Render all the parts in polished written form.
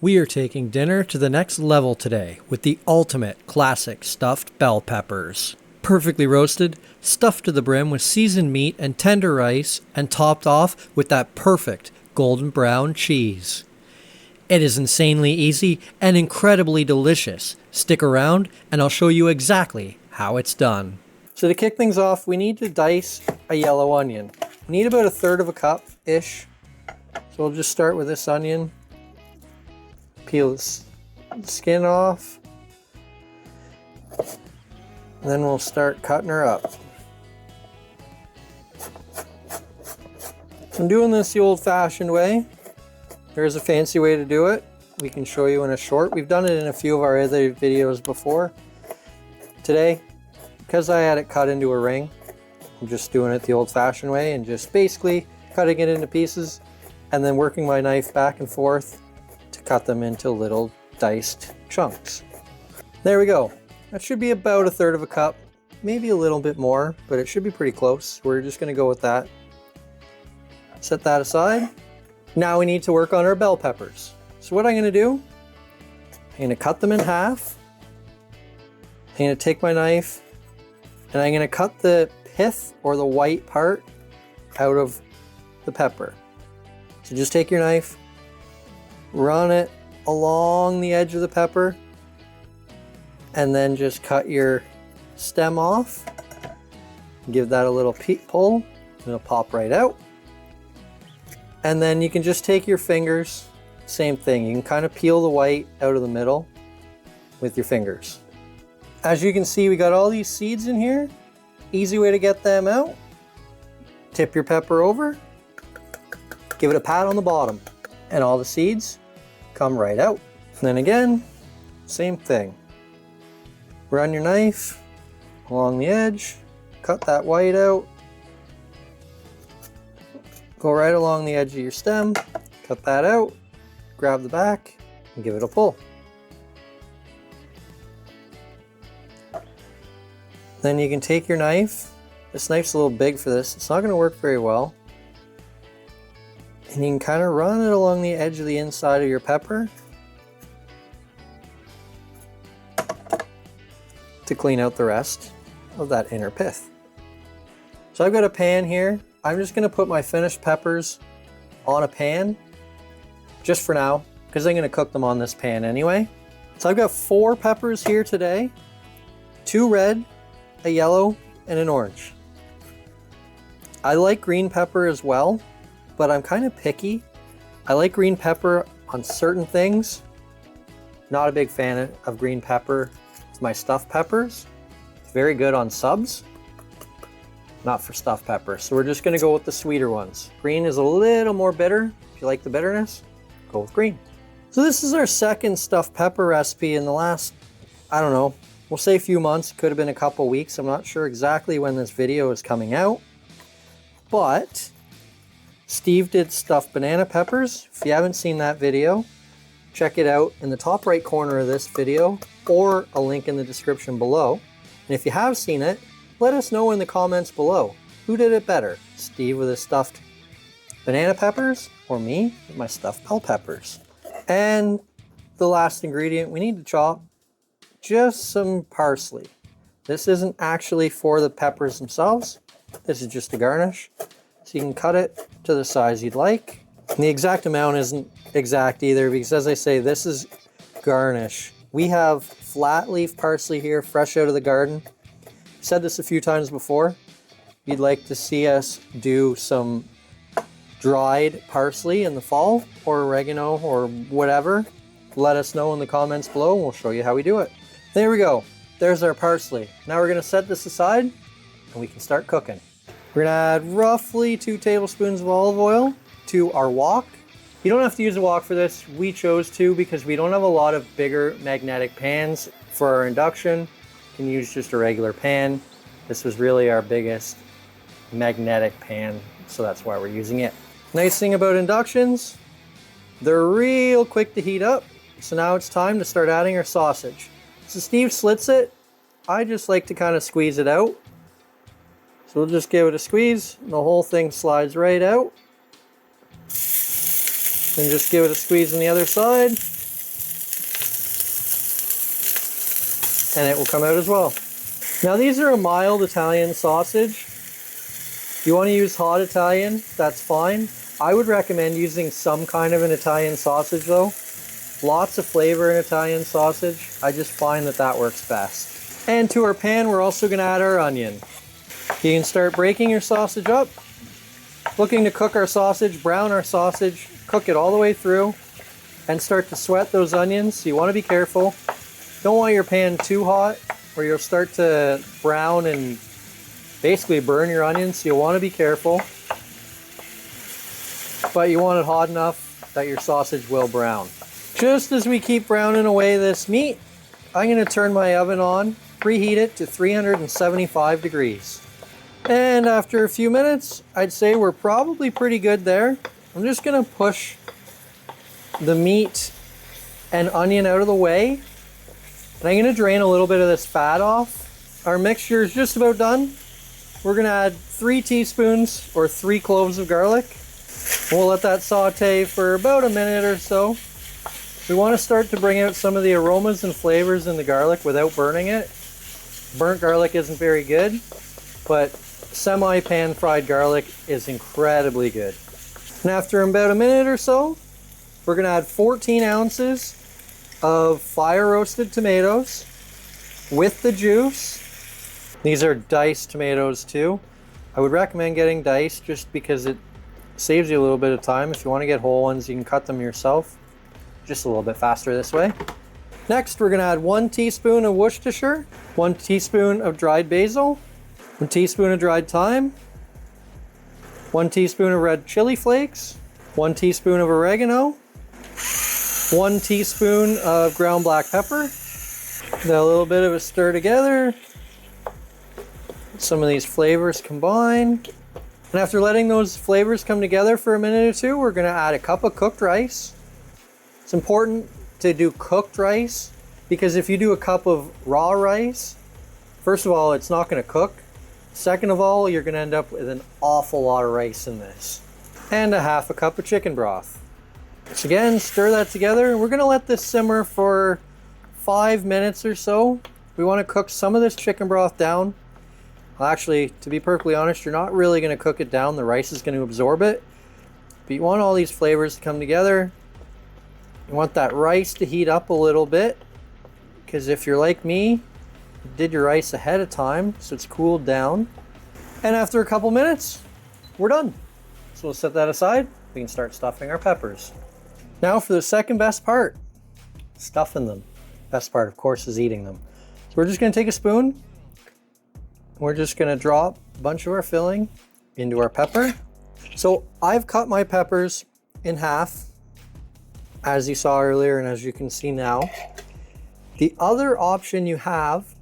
We are taking dinner to the next level today with the ultimate classic stuffed bell peppers. Perfectly roasted, stuffed to the brim with seasoned meat and tender rice, and topped off with that perfect golden brown cheese. It is insanely easy and incredibly delicious. Stick around and I'll show you exactly how it's done. So to kick things off, we need to dice a yellow onion. We need about 1/3 of a cup-ish. So we'll just start with this onion. Peel the skin off. And then we'll start cutting her up. I'm doing this the old-fashioned way. There's a fancy way to do it. We can show you in a short. We've done it in a few of our other videos before. Today, because I had it cut into a ring, I'm just doing it the old-fashioned way and just basically cutting it into pieces and then working my knife back and forth to cut them into little diced chunks. There we go. That should be about 1/3 of a cup, maybe a little bit more, but it should be pretty close. We're just gonna go with that. Set that aside. Now we need to work on our bell peppers. So what I'm gonna do, I'm gonna cut them in half. I'm gonna take my knife and I'm gonna cut the pith or the white part out of the pepper. So just take your knife, run it along the edge of the pepper, and then just cut your stem off. Give that a little pull, it'll pop right out. And then you can just take your fingers, same thing, you can kind of peel the white out of the middle with your fingers. As you can see, we got all these seeds in here. Easy way to get them out. Tip your pepper over, give it a pat on the bottom, and all the seeds come right out. And then again, same thing. Run your knife along the edge, cut that white out, go right along the edge of your stem, cut that out, grab the back, and give it a pull. Then you can take your knife. This knife's a little big for this. It's not going to work very well. And you can kind of run it along the edge of the inside of your pepper to clean out the rest of that inner pith. So I've got a pan here. I'm just going to put my finished peppers on a pan just for now because I'm going to cook them on this pan anyway. So I've got 4 peppers here today, 2 red, a yellow, and an orange. I like green pepper as well, but I'm kind of picky. I like green pepper on certain things. Not a big fan of green pepper with my stuffed peppers. It's very good on subs, not for stuffed pepper. So we're just gonna go with the sweeter ones. Green is a little more bitter. If you like the bitterness, go with green. So this is our second stuffed pepper recipe in the last, I don't know, we'll say a few months. It could have been a couple weeks. I'm not sure exactly when this video is coming out, but Steve did stuffed banana peppers. If you haven't seen that video, check it out in the top right corner of this video or a link in the description below. And if you have seen it, let us know in the comments below. Who did it better? Steve with his stuffed banana peppers or me with my stuffed bell peppers? And the last ingredient we need to chop, just some parsley. This isn't actually for the peppers themselves. This is just a garnish. So you can cut it to the size you'd like. And the exact amount isn't exact either because, as I say, this is garnish. We have flat leaf parsley here, fresh out of the garden. I've said this a few times before. If you'd like to see us do some dried parsley in the fall or oregano or whatever, let us know in the comments below and we'll show you how we do it. There we go. There's our parsley. Now we're going to set this aside and we can start cooking. We're gonna add roughly 2 tablespoons of olive oil to our wok. You don't have to use a wok for this. We chose to because we don't have a lot of bigger magnetic pans for our induction. You can use just a regular pan. This was really our biggest magnetic pan, so that's why we're using it. Nice thing about inductions, they're real quick to heat up. So now it's time to start adding our sausage. So Steve slits it. I just like to kind of squeeze it out. So we'll just give it a squeeze and the whole thing slides right out. Then just give it a squeeze on the other side. and it will come out as well. Now these are a mild Italian sausage. If you want to use hot Italian, that's fine. I would recommend using some kind of an Italian sausage though. Lots of flavor in Italian sausage. I just find that that works best. And to our pan, we're also going to add our onion. You can start breaking your sausage up. Looking to cook our sausage, brown our sausage, cook it all the way through, and start to sweat those onions. So you want to be careful. Don't want your pan too hot or you'll start to brown and basically burn your onions. So you want to be careful. But you want it hot enough that your sausage will brown. Just as we keep browning away this meat, I'm going to turn my oven on, preheat it to 375 degrees. And after a few minutes, I'd say we're probably pretty good there. I'm just going to push the meat and onion out of the way. And I'm going to drain a little bit of this fat off. Our mixture is just about done. We're going to add 3 teaspoons or 3 cloves of garlic. We'll let that saute for about a minute or so. We want to start to bring out some of the aromas and flavors in the garlic without burning it. Burnt garlic isn't very good, but semi-pan fried garlic is incredibly good. And after about a minute or so, we're going to add 14 ounces of fire roasted tomatoes with the juice. These are diced tomatoes too. I would recommend getting diced just because it saves you a little bit of time. If you want to get whole ones, you can cut them yourself. Just a little bit faster this way. Next, we're going to add 1 teaspoon of Worcestershire, 1 teaspoon of dried basil, 1 teaspoon of dried thyme, 1 teaspoon of red chili flakes, 1 teaspoon of oregano, 1 teaspoon of ground black pepper. Get a little bit of a stir together. Some of these flavors combine. And after letting those flavors come together for a minute or two, we're going to add a cup of cooked rice. It's important to do cooked rice because if you do a cup of raw rice, first of all, it's not going to cook. Second of all, you're going to end up with an awful lot of rice in this. And a half a cup of chicken broth. So again, stir that together. We're going to let this simmer for 5 minutes or so. We want to cook some of this chicken broth down. Well, actually, to be perfectly honest, you're not really going to cook it down. The rice is going to absorb it. But you want all these flavors to come together. You want that rice to heat up a little bit. Because if you're like me, you did your rice ahead of time, so it's cooled down. And after a couple minutes, we're done. So we'll set that aside. We can start stuffing our peppers. Now for the second best part, stuffing them. Best part, of course, is eating them. So we're just going to take a spoon. We're just going to drop a bunch of our filling into our pepper. So I've cut my peppers in half, as you saw earlier and as you can see now. The other option you have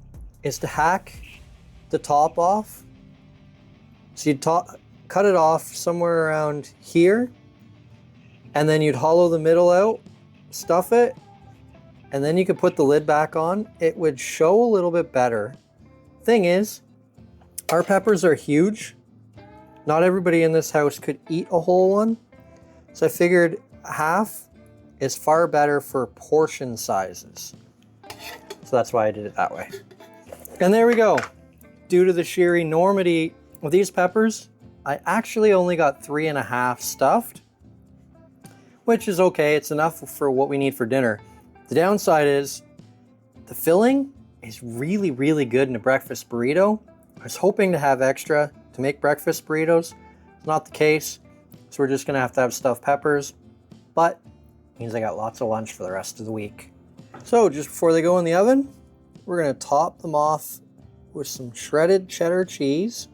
is to hack the top off. So you'd cut it off somewhere around here, and then you'd hollow the middle out, stuff it, and then you could put the lid back on. It would show a little bit better. Thing is, our peppers are huge. Not everybody in this house could eat a whole one. So I figured half is far better for portion sizes. So that's why I did it that way. And there we go. Due to the sheer enormity of these peppers, I actually only got 3.5 stuffed, which is okay. It's enough for what we need for dinner. The downside is the filling is really, really good in a breakfast burrito. I was hoping to have extra to make breakfast burritos. It's not the case, so we're just gonna have to have stuffed peppers, but it means I got lots of lunch for the rest of the week. So just before they go in the oven, we're gonna top them off with some shredded cheddar cheese.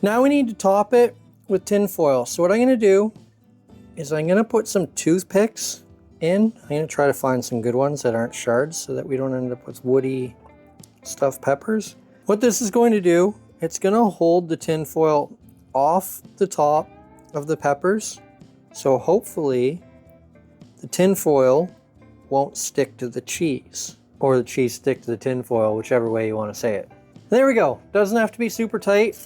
Now we need to top it with tin foil. So what I'm gonna do is I'm gonna put some toothpicks in. I'm gonna try to find some good ones that aren't shards so that we don't end up with woody stuffed peppers. What this is going to do, it's going to hold the tin foil off the top of the peppers. So hopefully the tin foil won't stick to the cheese, or the cheese stick to the tin foil, whichever way you want to say it. There we go. Doesn't have to be super tight,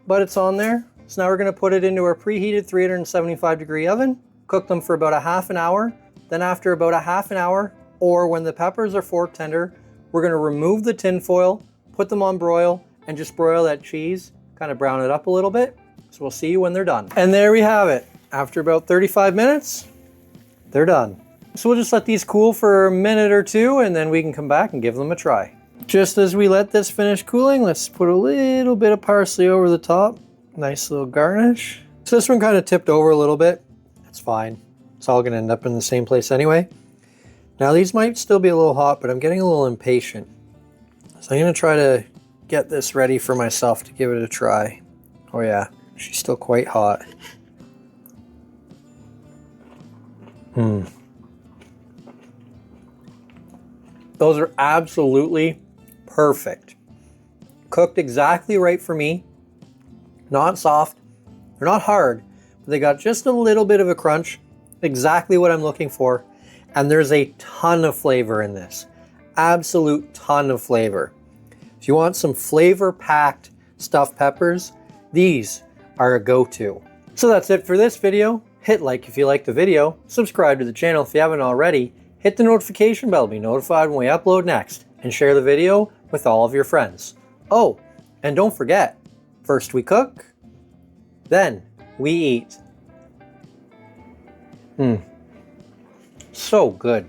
but it's on there. So now we're going to put it into our preheated 375 degree oven, cook them for about a half an hour. Then after about a half an hour, or when the peppers are fork tender, we're gonna remove the tin foil, put them on broil, and just broil that cheese, kind of brown it up a little bit. So we'll see you when they're done. And there we have it. After about 35 minutes, they're done. So we'll just let these cool for a minute or two, and then we can come back and give them a try. Just as we let this finish cooling, let's put a little bit of parsley over the top. Nice little garnish. So this one kind of tipped over a little bit. That's fine. It's all gonna end up in the same place anyway. Now these might still be a little hot, but I'm getting a little impatient. So I'm gonna try to get this ready for myself to give it a try. Oh yeah, she's still quite hot. Those are absolutely perfect. Cooked exactly right for me. Not soft, they're not hard, but they got just a little bit of a crunch. Exactly what I'm looking for. And there's a ton of flavor in this. Absolute ton of flavor. If you want some flavor-packed stuffed peppers, these are a go-to. So that's it for this video. Hit like if you liked the video, subscribe to the channel if you haven't already, hit the notification bell to be notified when we upload next, and share the video with all of your friends. Oh, and don't forget, first we cook, then we eat. So good.